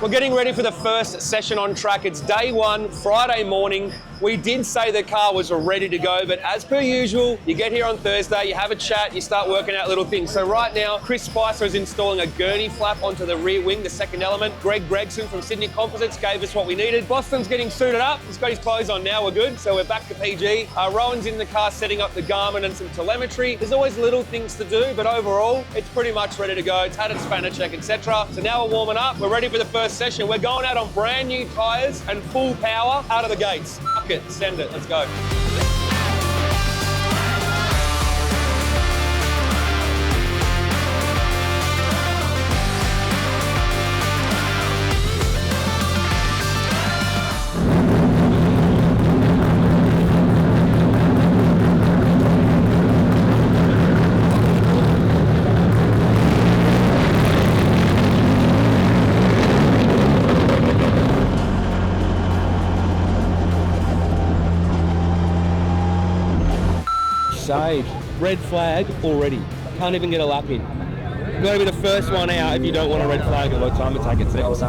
We're getting ready for the first session on track. It's day one, Friday morning. We did say the car was ready to go, but as per usual, you get here on Thursday, you have a chat, you start working out little things. So right now, Chris Spicer is installing a gurney flap onto the rear wing, the second element. Greg Gregson from Sydney Composites gave us what we needed. Boston's getting suited up. He's got his clothes on now, we're good. So we're back to PG. Rowan's in the car setting up the Garmin and some telemetry. There's always little things to do, but overall, it's pretty much ready to go. It's had its spanner check, etc. So now we're warming up. We're ready for the first session. We're going out on brand new tyres and full power out of the gates. Fuck it, send it, let's go. Saved. Red flag already. Can't even get a lap in. You've got to be the first one out if you don't want a red flag at World Time Attack itself.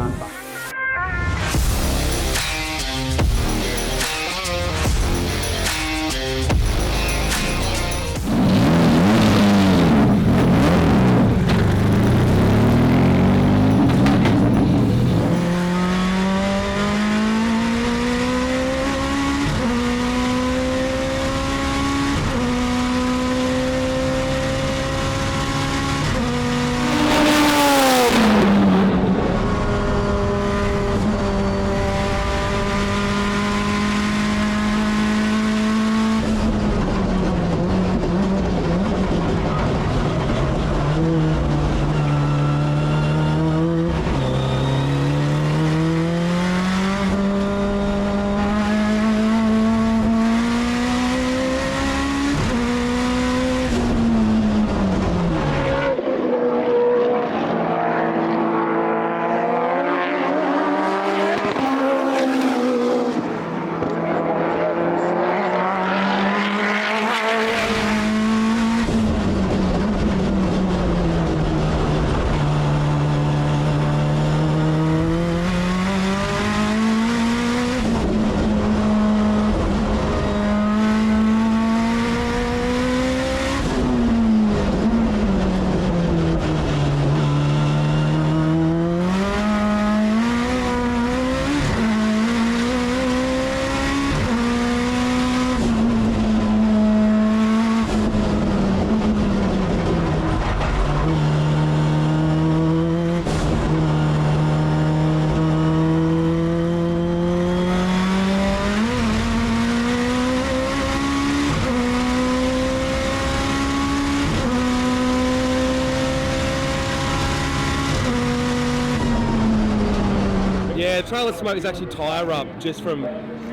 Yeah, trailer smoke is actually tyre rub, just from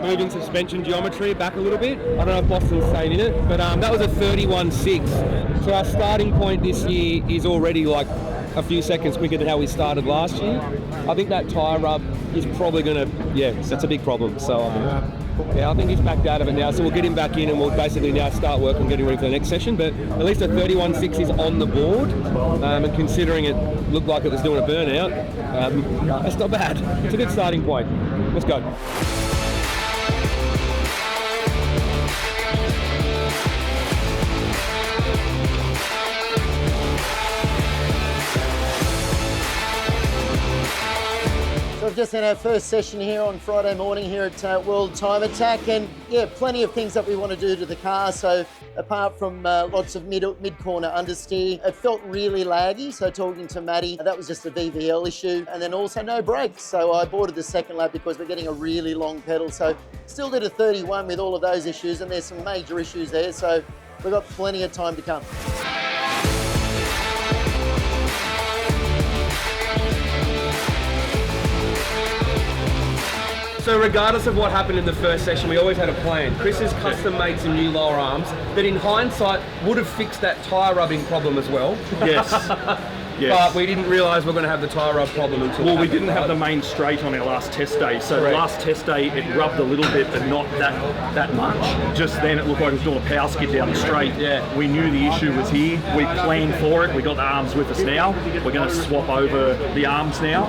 moving suspension geometry back a little bit. I don't know if Boston's staying in it, but that was a 31.6. So our starting point this year is already like a few seconds quicker than how we started last year. I think that tyre rub is probably going to, that's a big problem. So I think he's backed out of it now. So we'll get him back in and we'll basically now start work on getting ready for the next session. But at least a 31.6 is on the board. And considering it looked like it was doing a burnout, that's not bad. It's a good starting point. Let's go. So we've just had our first session here on Friday morning here at World Time Attack, and plenty of things that we want to do to the car. So apart from lots of mid-corner understeer, it felt really laggy. So talking to Matty, that was just a VVL issue, and then also no brakes. So I boarded the second lap because we're getting a really long pedal. So still did a 31 with all of those issues, and there's some major issues there. So we've got plenty of time to come. So regardless of what happened in the first session, we always had a plan. Chris has custom made some new lower arms that in hindsight would have fixed that tyre rubbing problem as well. Yes. Yes. But we didn't realise we're going to have the tyre rub problem until... Well, we didn't have the main straight on our last test day. So the last test day, it rubbed a little bit, but not that much. Just then, it looked like it was doing a power skid down the straight. Yeah. We knew the issue was here. We planned for it. We got the arms with us now. We're going to swap over the arms now,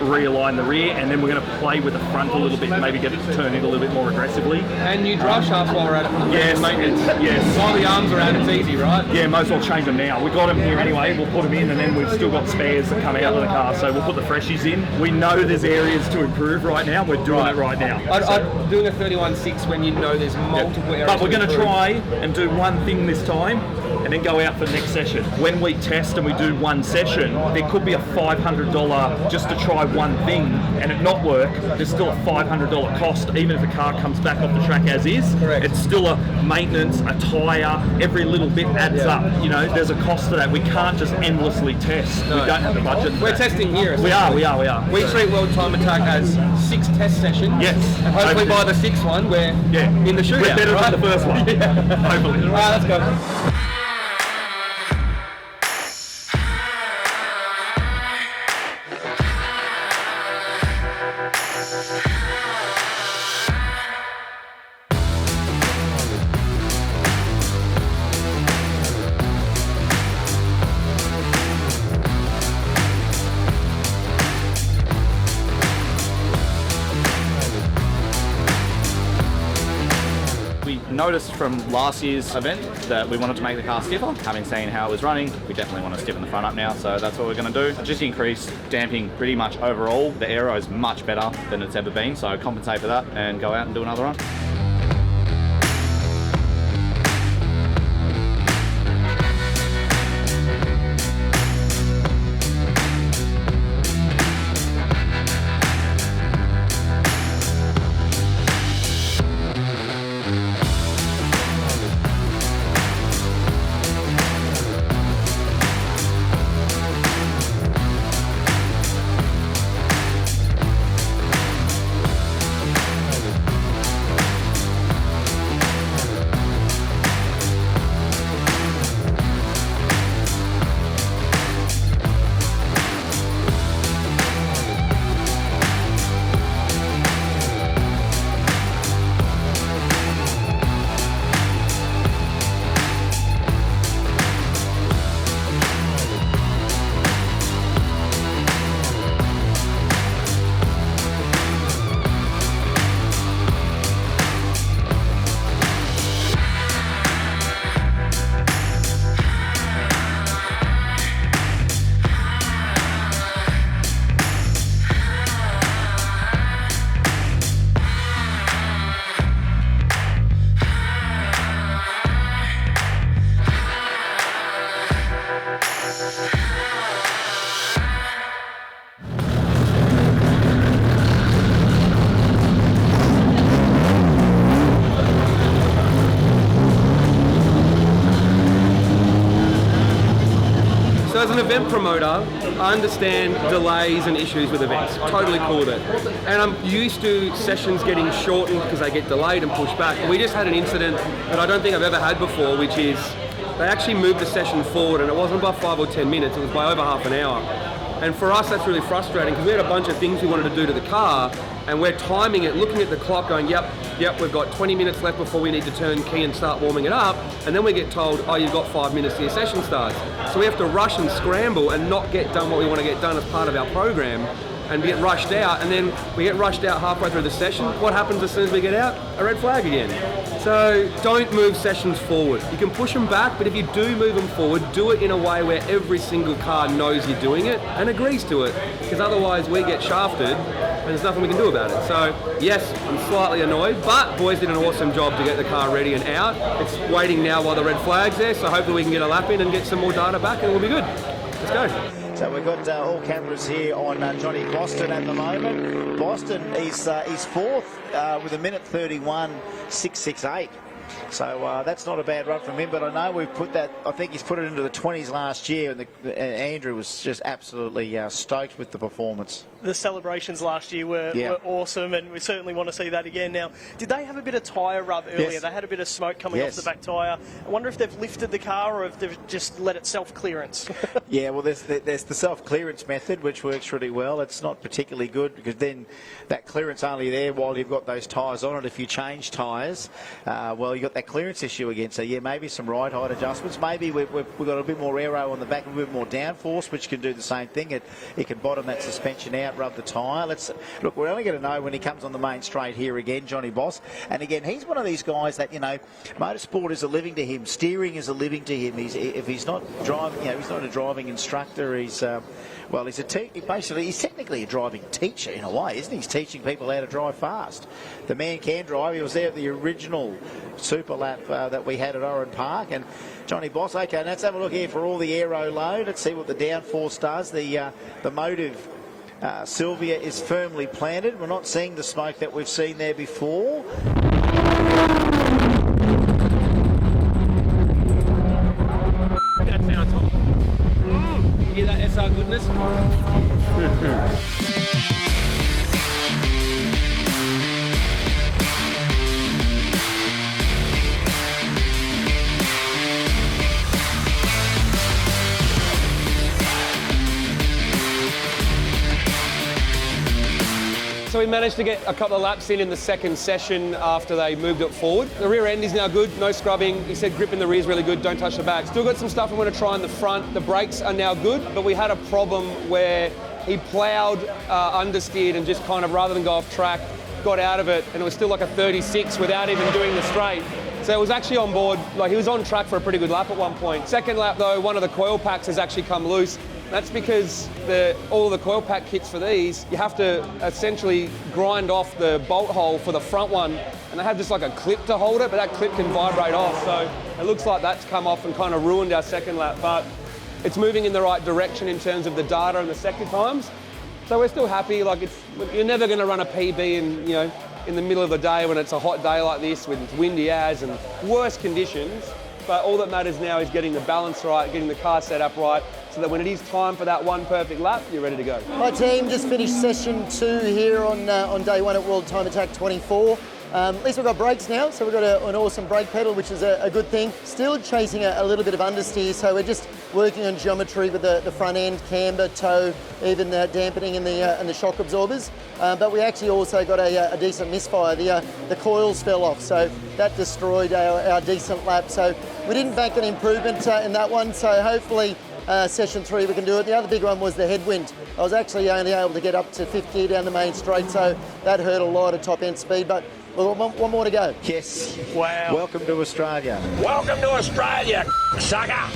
realign the rear, and then we're going to play with the front a little bit, maybe get it to turn in a little bit more aggressively. And new drive shafts while we're at it. Yes, maintenance. Yes. While the arms are out, it's easy, right? Yeah, might as well change them now. We got them here anyway. We'll put them in, and then we've still got spares that come out of the car, so we'll put the freshies in. We know there's areas to improve right now. We're doing it right now. I'm doing a 31.6 when you know there's multiple areas. But we're going to try and do one thing this time, and then go out for the next session. When we test and we do one session, there could be a $500 just to try one thing, and it not work. There's still a $500 cost, even if the car comes back off the track as is. Correct. It's still a maintenance, a tyre, every little bit adds up. You know, there's a cost to that. We can't just endlessly test. No. We don't have the budget. We're testing here. We are. We treat World Time Attack as 6 test sessions. Yes. And hopefully by the 6th one, we're in the shootout. We're better right? than the first one. Hopefully. All right, let's go. Noticed from last year's event that we wanted to make the car stiffer. Having seen how it was running, we definitely want to stiffen the front up now, so that's what we're going to do. Just increase damping pretty much overall. The aero is much better than it's ever been, so compensate for that and go out and do another run. As an event promoter, I understand delays and issues with events. Totally cool with it. And I'm used to sessions getting shortened because they get delayed and pushed back. We just had an incident that I don't think I've ever had before, which is they actually moved the session forward, and it wasn't by 5 or 10 minutes, it was by over half an hour. And for us, that's really frustrating because we had a bunch of things we wanted to do to the car, and we're timing it, looking at the clock going, yep, we've got 20 minutes left before we need to turn key and start warming it up, and then we get told, oh, you've got 5 minutes till your session starts. So we have to rush and scramble and not get done what we want to get done as part of our program, and get rushed out, and then we get rushed out halfway through the session. What happens as soon as we get out? A red flag again. So don't move sessions forward. You can push them back, but if you do move them forward, do it in a way where every single car knows you're doing it and agrees to it, because otherwise we get shafted and there's nothing we can do about it. So yes, I'm slightly annoyed, but boys did an awesome job to get the car ready and out. It's waiting now while the red flag's there, so hopefully we can get a lap in and get some more data back and we'll be good. Let's go. So we've got all cameras here on Johnny Boston at the moment. Boston is fourth with a minute 31.668. So that's not a bad run from him, but I know we've put that, I think he's put it into the 20s last year, and Andrew was just absolutely stoked with the performance. The celebrations last year were awesome, and we certainly want to see that again now. Did they have a bit of tyre rub earlier? Yes. They had a bit of smoke coming off the back tyre. I wonder if they've lifted the car or if they've just let it self-clearance. Yeah, well, there's the self-clearance method, which works really well. It's not particularly good because then that clearance only there while you've got those tyres on it. If you change tyres, well, you've got that clearance issue again. So, yeah, maybe some ride height adjustments. Maybe we've got a bit more aero on the back, a bit more downforce, which can do the same thing. It can bottom that suspension out, rub the tyre. Look, we're only going to know when he comes on the main straight here again, Johnny Boss. And again, he's one of these guys that, you know, motorsport is a living to him. Steering is a living to him. If he's not driving, you know, he's not a driving instructor. He's technically a driving teacher in a way, isn't he? He's teaching people how to drive fast. The man can drive. He was there at the original Superlap that we had at Oran Park. And Johnny Boss, okay, let's have a look here for all the aero load. Let's see what the downforce does. The motive silvia is firmly planted. We're not seeing the smoke that we've seen there before. That sounds hot. Hear that SR goodness? So we managed to get a couple of laps in the second session after they moved it forward. The rear end is now good, no scrubbing. He said grip in the rear is really good, don't touch the back. Still got some stuff I want to try in the front. The brakes are now good, but we had a problem where he ploughed, understeered, and just kind of, rather than go off track, got out of it, and it was still like a 36 without even doing the straight. So it was actually on board, like he was on track for a pretty good lap at one point. Second lap though, one of the coil packs has actually come loose. That's because all the coil pack kits for these, you have to essentially grind off the bolt hole for the front one, and they have just like a clip to hold it, but that clip can vibrate off. So it looks like that's come off and kind of ruined our second lap, but it's moving in the right direction in terms of the data and the sector times. So we're still happy. Like you're never going to run a PB in the middle of the day when it's a hot day like this with windy as and worse conditions. But all that matters now is getting the balance right, getting the car set up right, so that when it is time for that one perfect lap, you're ready to go. My team just finished session 2 here on day 1 at World Time Attack 24. At least we've got brakes now, so we've got an awesome brake pedal, which is a good thing. Still chasing a little bit of understeer, so we're just working on geometry with the front end, camber, toe, even dampening in the shock absorbers. But we actually also got a decent misfire. The coils fell off, so that destroyed our decent lap. So we didn't bank an improvement in that one, so hopefully session 3 we can do it. The other big one was the headwind. I was actually only able to get up to 5th gear down the main straight, so that hurt a lot of top end speed, but one more to go. Yes. Wow. Welcome to Australia. Welcome to Australia, sucker!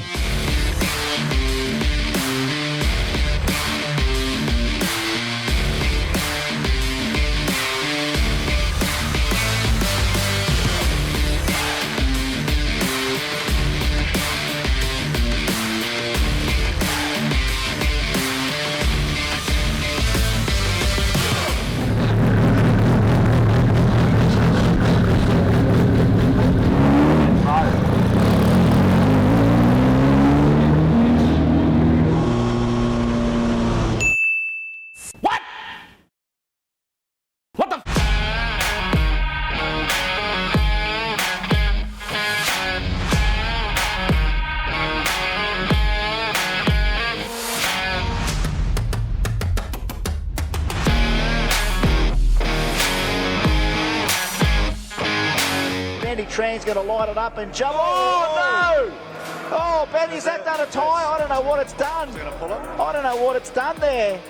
Tran's going to light it up and jump. Oh, no! Oh, Benny's that done a tyre? I don't know what it's done. I don't know what it's done there.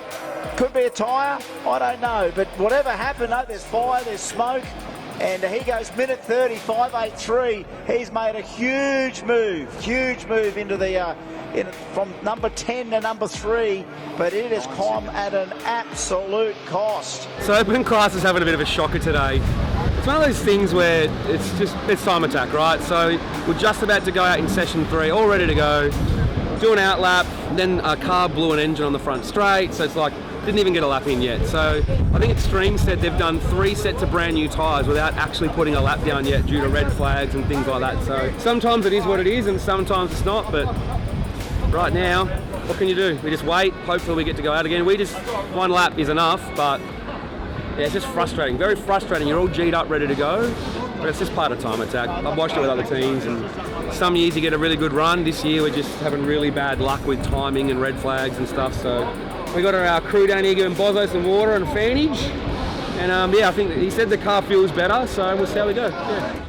Could be a tyre. I don't know. But whatever happened, there's fire, there's smoke. And he goes minute 30, 5.83. He's made a huge move into the from number 10 to number 3, but it has come at an absolute cost. So open class is having a bit of a shocker today. It's one of those things where it's time attack, right? So we're just about to go out in session 3, all ready to go, do an outlap, then a car blew an engine on the front straight, so it's like Didn't even get a lap in yet. So I think Extreme said they've done 3 sets of brand new tyres without actually putting a lap down yet due to red flags and things like that. So sometimes it is what it is and sometimes it's not, but right now, what can you do? We just wait, hopefully we get to go out again. We just, 1 lap is enough, but yeah, it's just frustrating, very frustrating. You're all G'd up, ready to go, but it's just part of Time Attack. I've watched it with other teams, and some years you get a really good run. This year we're just having really bad luck with timing and red flags and stuff. So we got our crew down here giving Bozo some water and a fanage, and yeah, I think he said the car feels better, so we'll see how we go. Yeah.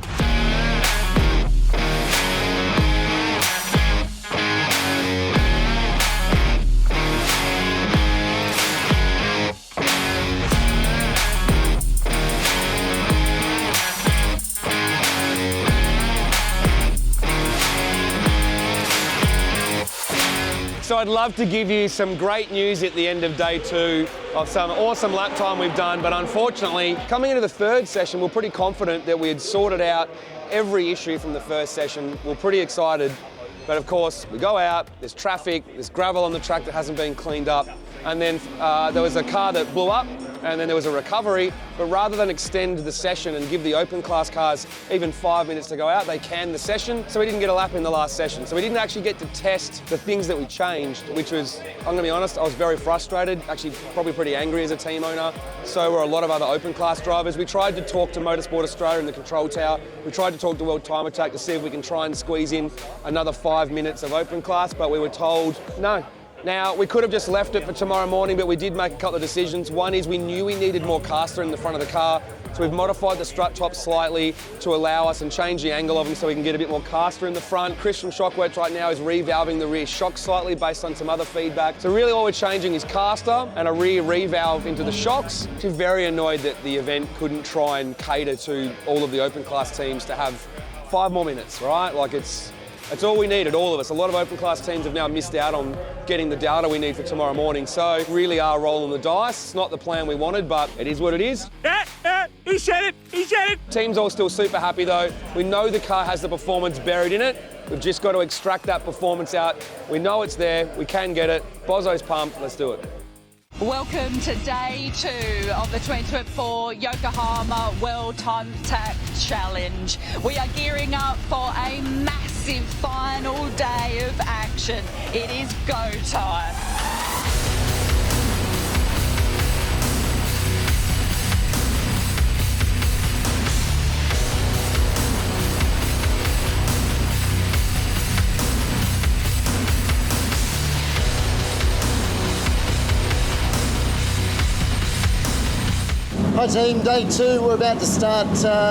So I'd love to give you some great news at the end of day 2 of some awesome lap time we've done, but unfortunately, coming into the 3rd session, we're pretty confident that we had sorted out every issue from the 1st session. We're pretty excited, but of course, we go out, there's traffic, there's gravel on the track that hasn't been cleaned up, and then there was a car that blew up, and then there was a recovery, but rather than extend the session and give the open class cars even 5 minutes to go out, they canned the session, so we didn't get a lap in the last session. So we didn't actually get to test the things that we changed, which was, I'm gonna be honest, I was very frustrated, actually probably pretty angry as a team owner. So were a lot of other open class drivers. We tried to talk to Motorsport Australia in the control tower. We tried to talk to World Time Attack to see if we can try and squeeze in another 5 minutes of open class, but we were told no. Now, we could have just left it for tomorrow morning, but we did make a couple of decisions. One is we knew we needed more caster in the front of the car, so we've modified the strut top slightly to allow us and change the angle of them so we can get a bit more caster in the front. Chris from Shockworks right now is revalving the rear shock slightly based on some other feedback. So really all we're changing is caster and a rear revalve into the shocks. I'm very annoyed that the event couldn't try and cater to all of the open class teams to have 5 more minutes, right? Like it's all we needed, all of us. A lot of open class teams have now missed out on getting the data we need for tomorrow morning. So really are rolling the dice. It's not the plan we wanted, but it is what it is. He said it, he said it. Team's all still super happy though. We know the car has the performance buried in it. We've just got to extract that performance out. We know it's there, we can get it. Bozo's pumped, let's do it. Welcome to day 2 of the 2024 Yokohama World Time Attack Challenge. We are gearing up for a massive final day of action. It is go time. Hi team, day 2, we're about to start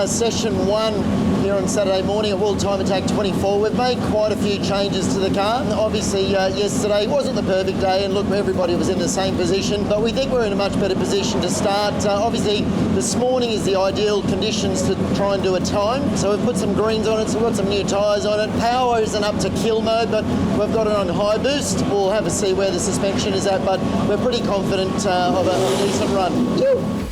session 1 here on Saturday morning at World Time Attack 24. We've made quite a few changes to the car. Obviously yesterday wasn't the perfect day and look, everybody was in the same position, but we think we're in a much better position to start. Obviously this morning is the ideal conditions to try and do a time, so we've put some greens on it, so we've got some new tyres on it. Power isn't up to kill mode, but we've got it on high boost. We'll have a see where the suspension is at, but we're pretty confident of a decent run. Woo!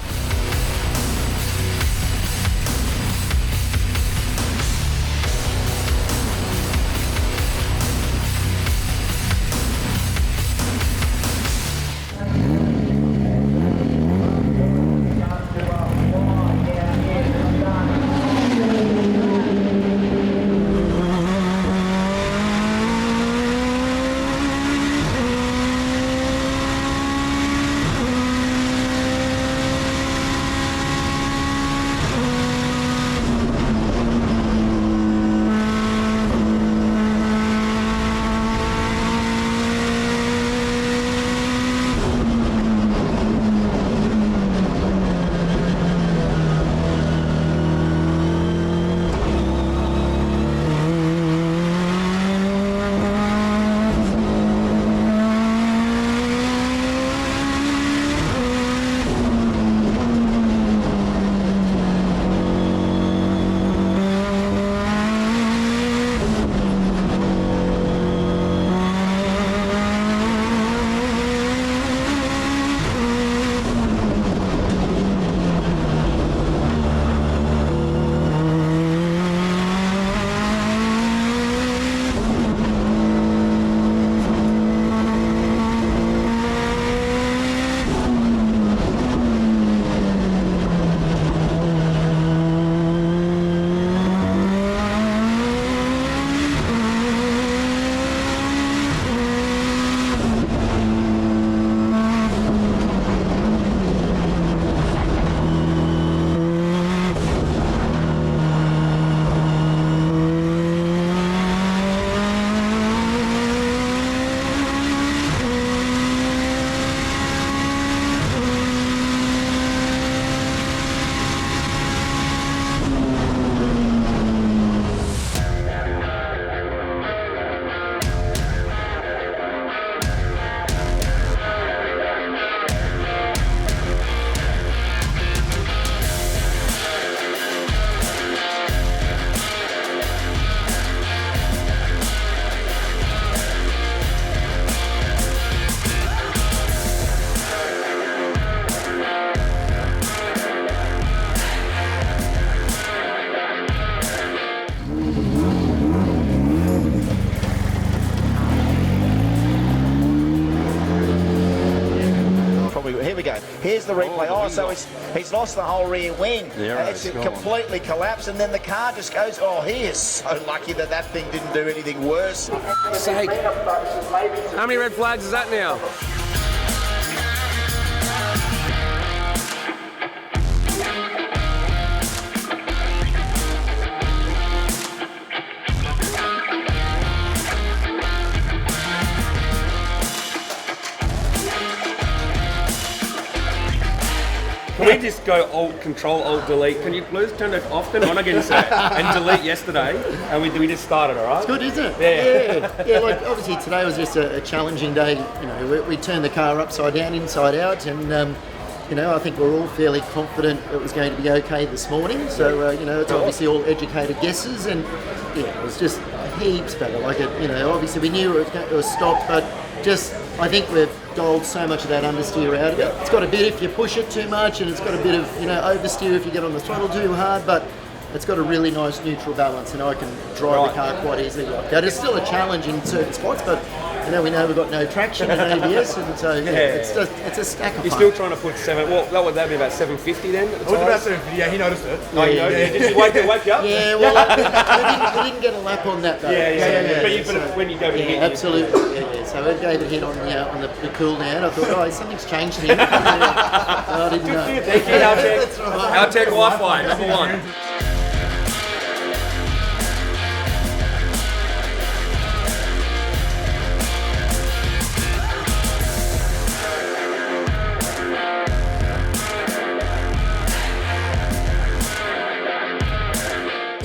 Here's the replay. So he's lost the whole rear wing. It's completely collapsed, and then the car just goes. Oh, he is so lucky that thing didn't do anything worse. Sake. How many red flags is that now? Can we just go Control Alt Delete? Can you please turn it off then on again, sir? And delete yesterday, and we just started, all right? It's good, isn't it? Yeah. Like obviously today was just a challenging day. You know, we turned the car upside down, inside out, and you know, I think we're all fairly confident it was going to be okay this morning. So you know, it's obviously all educated guesses, and yeah, it was just heaps better. Like it, you know, obviously we knew it was stopped, but just I think we've dialed so much of that understeer out of it. It's got a bit if you push it too much, and it's got a bit of, you know, oversteer if you get on the throttle too hard, but it's got a really nice neutral balance, and I can drive the car quite easily like that. It's still a challenge in certain spots, but you know, we know we've got no traction and ABS, and so it's a stack of fun. You're still trying to put 7, well, would that be about 750 then? It was about 750, yeah, he noticed it. Oh, you noticed it? Did you wake you up? Yeah, well, we didn't get a lap on that though. Yeah. But when you go to hit, absolutely. Yeah. So we gave it a hit on the cool down. I thought, something's changed here. I didn't know. Thank you, Altec Wi-Fi, number 1.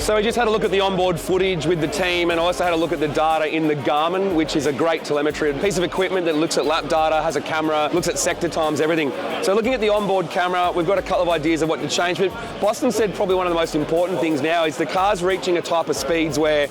So we just had a look at the onboard footage with the team, and I also had a look at the data in the Garmin, which is a great telemetry piece of equipment that looks at lap data, has a camera, looks at sector times, everything. So looking at the onboard camera, we've got a couple of ideas of what to change, but Boston said probably one of the most important things now is the car's reaching a type of speeds where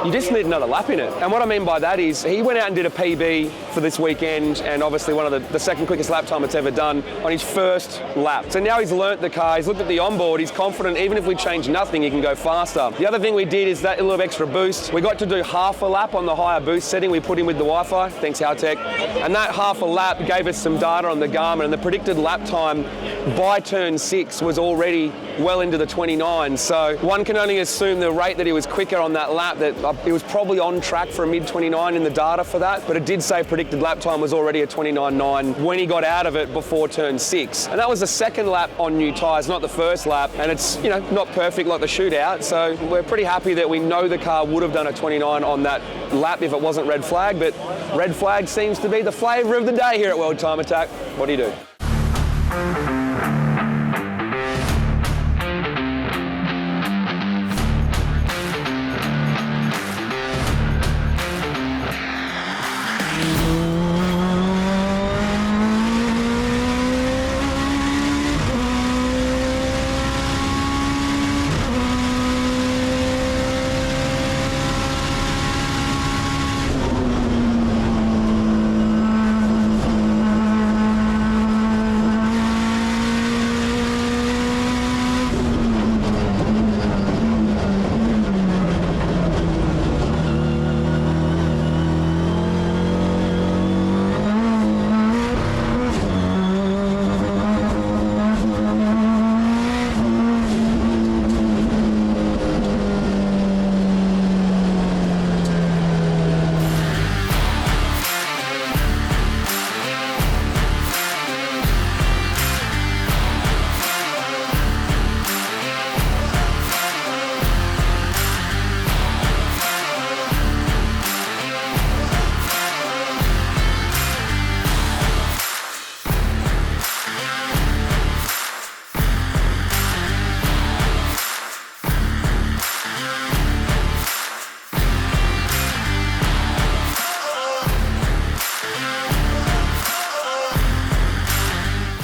you just need another lap in it. And what I mean by that is he went out and did a PB for this weekend, and obviously one of the second quickest lap time it's ever done on his first lap. So now he's learnt the car, he's looked at the onboard, he's confident even if we change nothing, he can go faster. The other thing we did is that little extra boost. We got to do half a lap on the higher boost setting we put in with the Wi-Fi, thanks Haltech. And that half a lap gave us some data on the Garmin, and the predicted lap time by turn 6 was already well into the 29. So one can only assume the rate that he was quicker on that lap, that he was probably on track for a mid-29 in the data for that, but it did say predicted lap time was already a 29.9 when he got out of it before turn 6. And that was the second lap on new tyres, not the first lap, and it's, you know, not perfect like the shootout, so we're pretty happy that we know the car would have done a 29 on that lap if it wasn't red flag, but red flag seems to be the flavour of the day here at World Time Attack. What do you do?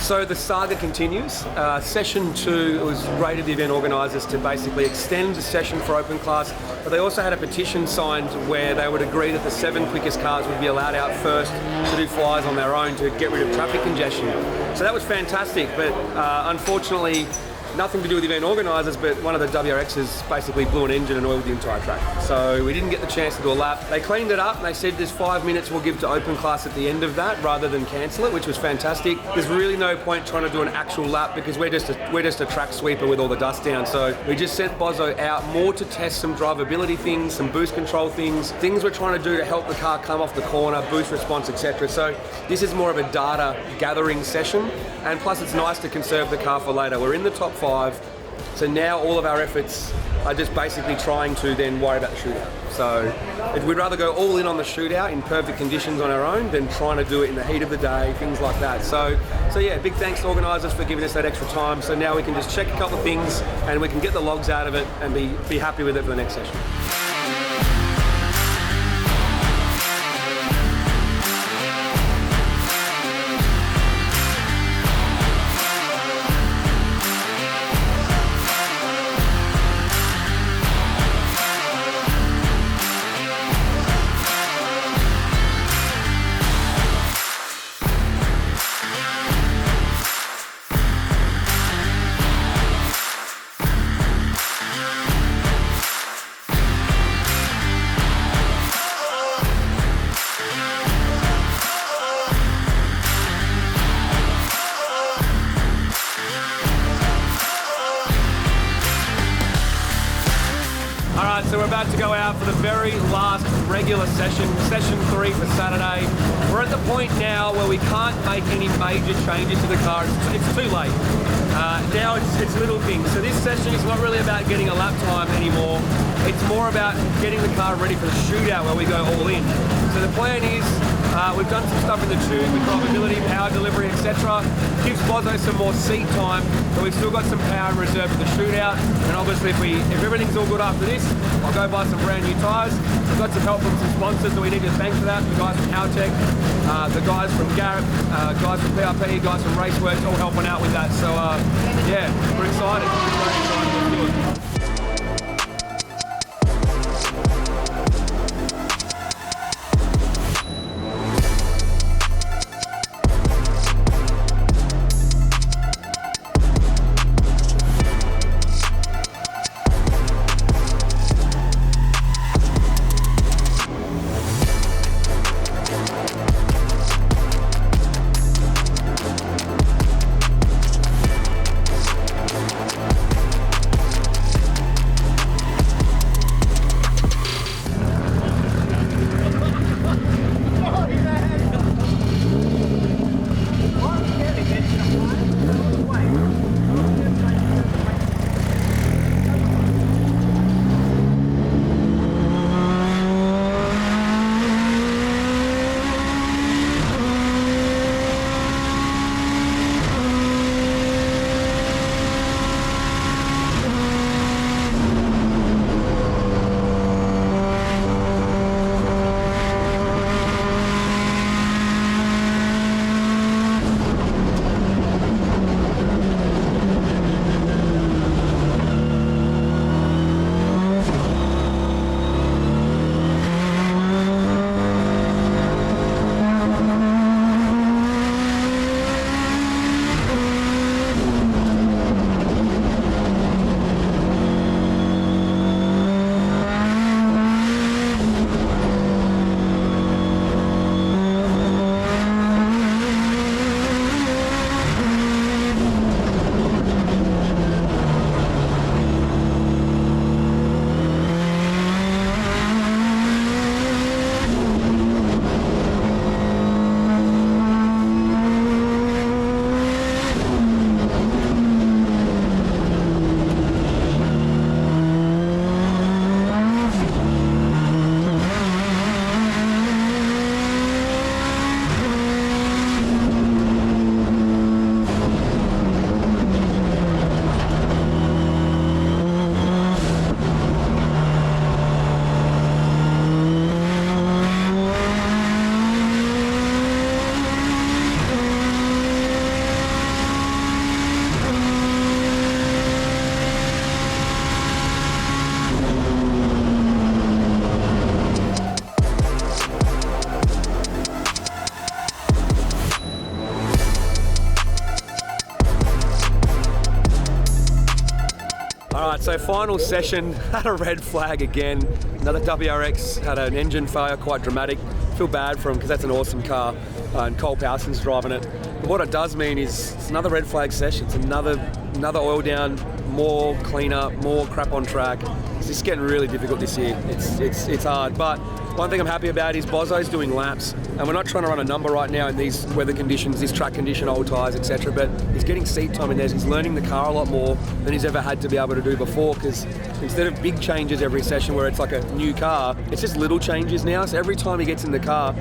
So the saga continues. Session 2, it was great of the event organisers to basically extend the session for open class, but they also had a petition signed where they would agree that the 7 quickest cars would be allowed out first to do flyers on their own to get rid of traffic congestion. So that was fantastic, but unfortunately nothing to do with the event organisers, but one of the WRXs basically blew an engine and oiled the entire track. So we didn't get the chance to do a lap. They cleaned it up and they said there's 5 minutes we'll give to open class at the end of that rather than cancel it, which was fantastic. There's really no point trying to do an actual lap because we're just a track sweeper with all the dust down. So we just sent Bozo out more to test some drivability things, some boost control things we're trying to do to help the car come off the corner, boost response, etc. So this is more of a data gathering session, and plus it's nice to conserve the car for later. We're in the top 5, so now all of our efforts are just basically trying to then worry about the shootout. So we'd rather go all in on the shootout in perfect conditions on our own than trying to do it in the heat of the day, things like that. So yeah, big thanks to organisers for giving us that extra time. So now we can just check a couple of things and we can get the logs out of it and be happy with it for the next session. So we're about to go out for the very last regular session, session 3 for Saturday. We're at the point now where we can't make any major changes to the car. It's too late. Now it's little things. So this session is not really about getting a lap time anymore. It's more about getting the car ready for the shootout where we go all in. So the plan is we've done some stuff in the tube with drivability, power delivery, etc. Gives Bozo some more seat time, but we've still got some power in reserve for the shootout. And obviously if everything's all good after this, I'll go buy some brand new tyres. We've got some help from some sponsors that we need to thank for that. The guys from Haltech, the guys from Garrett, guys from PRP, guys from Raceworks, all helping out with that. So yeah, we're excited. Let's do it. So final session, had a red flag again. Another WRX had an engine failure, quite dramatic. Feel bad for him because that's an awesome car, and Cole Powson's driving it. But what it does mean is it's another red flag session. It's another oil down, more cleanup, more crap on track. It's just getting really difficult this year. It's hard, but one thing I'm happy about is Bozo's doing laps, and we're not trying to run a number right now in these weather conditions, this track condition, old tyres, etc. But he's getting seat time in there. He's learning the car a lot more than he's ever had to be able to do before, because instead of big changes every session where it's like a new car, it's just little changes now. So every time he gets in the car,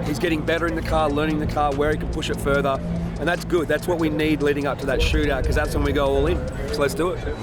he's getting better in the car, learning the car, where he can push it further. And that's good. That's what we need leading up to that shootout, because that's when we go all in. So let's do it.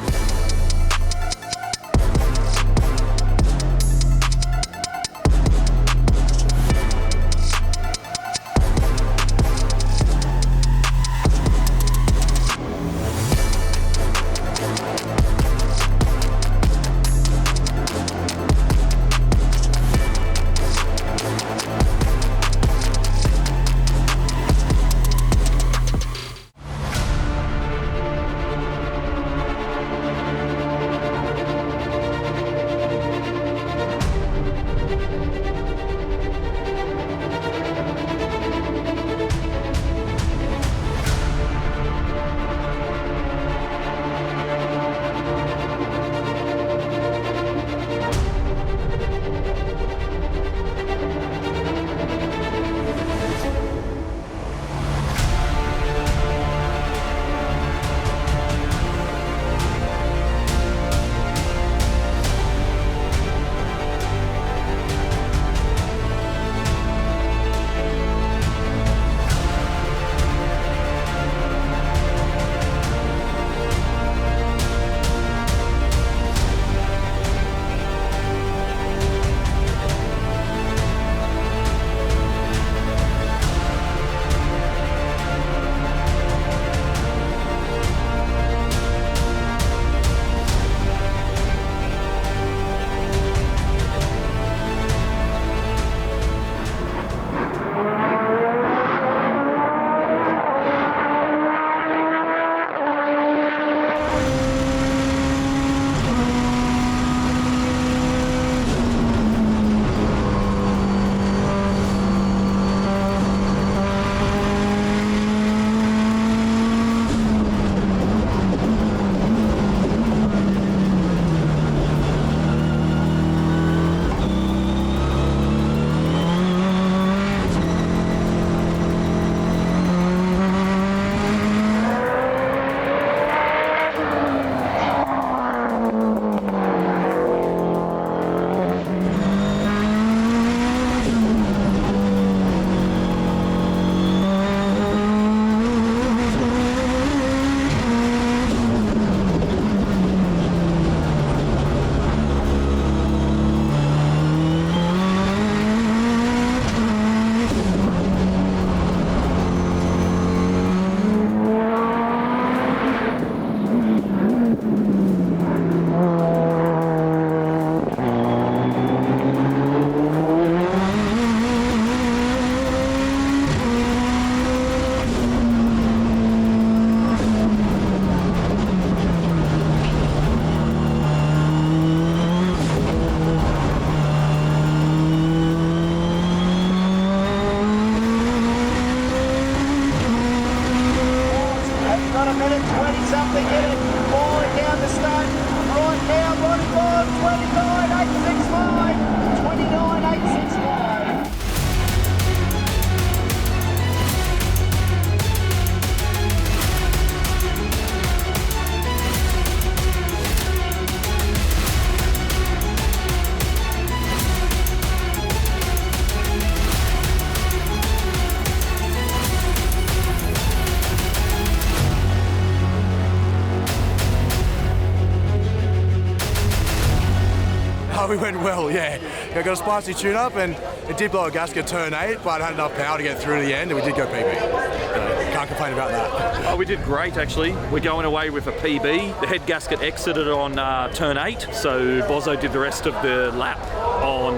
We went well, yeah. I got a spicy tune-up and it did blow a gasket turn 8, but I had enough power to get through to the end and we did go PB. can't complain about that. Oh, we did great actually. We're going away with a PB. The head gasket exited on turn 8, so Bozo did the rest of the lap on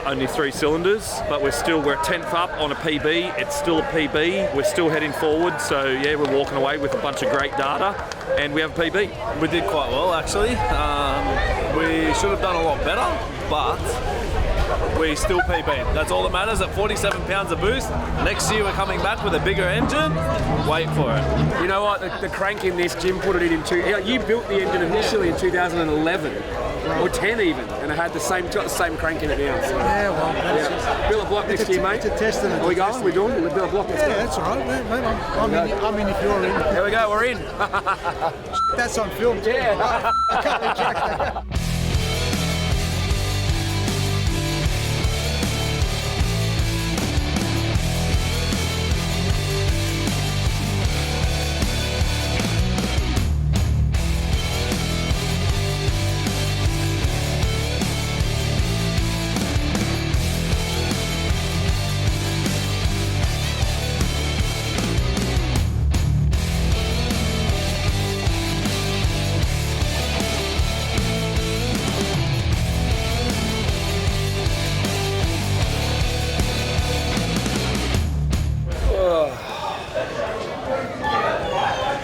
only 3 cylinders, but we're 10th up on a PB. It's still a PB. We're still heading forward, so yeah, we're walking away with a bunch of great data, and we have a PB. We did quite well actually. We should have done a lot better, but we still PB'd. That's all that matters. At 47 pounds of boost, next year we're coming back with a bigger engine. Wait for it. You know what? The crank in this, Jim put it in you built the engine initially in 2011 or 10 even, and it had got the same crank in it now. So. Yeah, well, Bill a block next year, mate. It's a test. Are we going? We're doing it. Bill a block next year. Yeah, that's all right, mate. I'm in if you're in. There we go. We're in. That's on film. Yeah. I can't retract that.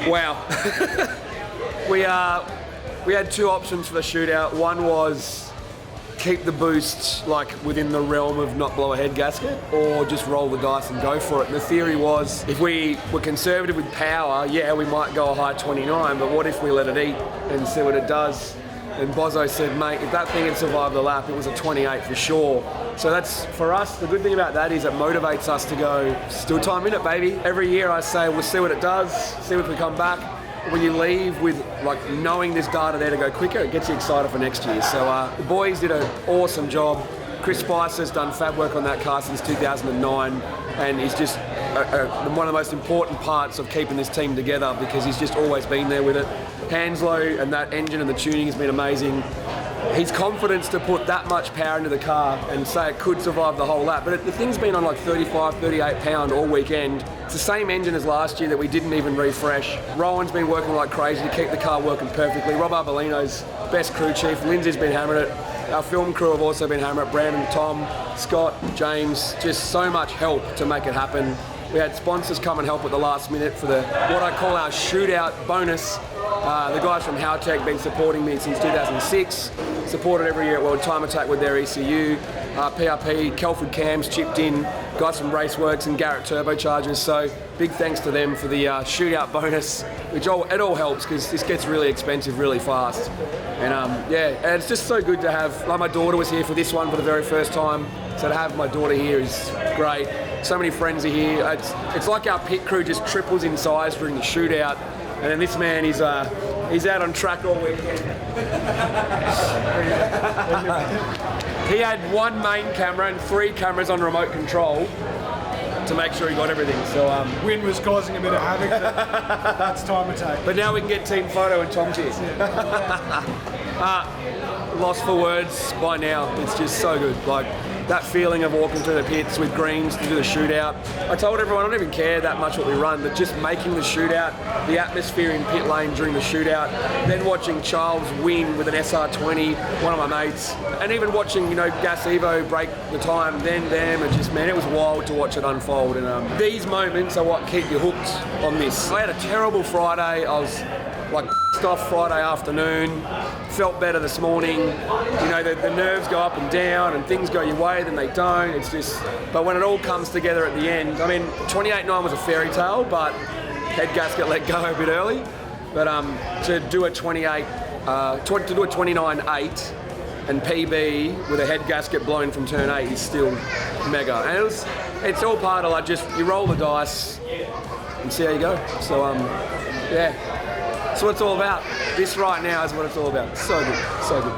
Wow. We had 2 options for the shootout. One was keep the boost like within the realm of not blow a head gasket, or just roll the dice and go for it. And the theory was, if we were conservative with power, yeah, we might go a high 29, but what if we let it eat and see what it does? And Bozo said, mate, if that thing had survived the lap, it was a 28 for sure. So that's, for us, the good thing about that is it motivates us to go, still time in it, baby. Every year I say, we'll see what it does, see if we come back. When you leave with like knowing there's data there to go quicker, it gets you excited for next year. So the boys did an awesome job. Chris Spicer's done fab work on that car since 2009, and he's just one of the most important parts of keeping this team together, because he's just always been there with it. Hanslow and that engine and the tuning has been amazing. His confidence to put that much power into the car and say it could survive the whole lap. But the thing's been on like 35, 38 pound all weekend. It's the same engine as last year that we didn't even refresh. Rowan's been working like crazy to keep the car working perfectly. Rob Arbolino's best crew chief. Lindsay's been hammering it. Our film crew have also been hammering it. Brandon, Tom, Scott, James, just so much help to make it happen. We had sponsors come and help at the last minute for what I call our shootout bonus. The guys from Howtech been supporting me since 2006, supported every year at World Time Attack with their ECU. PRP, Kelford Cams chipped in, guys from Raceworks and Garrett Turbochargers, so big thanks to them for the shootout bonus, which it all helps because this gets really expensive really fast. And and it's just so good to have, like my daughter was here for this one for the very first time, so to have my daughter here is great. So many friends are here. It's like our pit crew just triples in size during the shootout. And then this man, he's out on track all weekend. He had 1 main camera and 3 cameras on remote control to make sure he got everything. So Wind was causing a bit of havoc. That's Time Attack. But now we can get team photo and Tom's here. Lost for words by now. It's just so good. Like that feeling of walking through the pits with greens to do the shootout. I told everyone I don't even care that much what we run, but just making the shootout, the atmosphere in pit lane during the shootout, then watching Charles win with an SR20, one of my mates, and even watching, Gas Evo break the time, then them, it just, man, it was wild to watch it unfold. And these moments are what keep you hooked on this. I had a terrible Friday. I was like off Friday afternoon, felt better this morning. The nerves go up and down and things go your way, then they don't. It's just, but when it all comes together at the end, 28.9 was a fairy tale, but head gasket let go a bit early. But to do a 29.8 and PB with a head gasket blown from turn 8 is still mega. And it's all part of you roll the dice and see how you go. So yeah. That's what it's all about. This right now is what it's all about. So good, so good.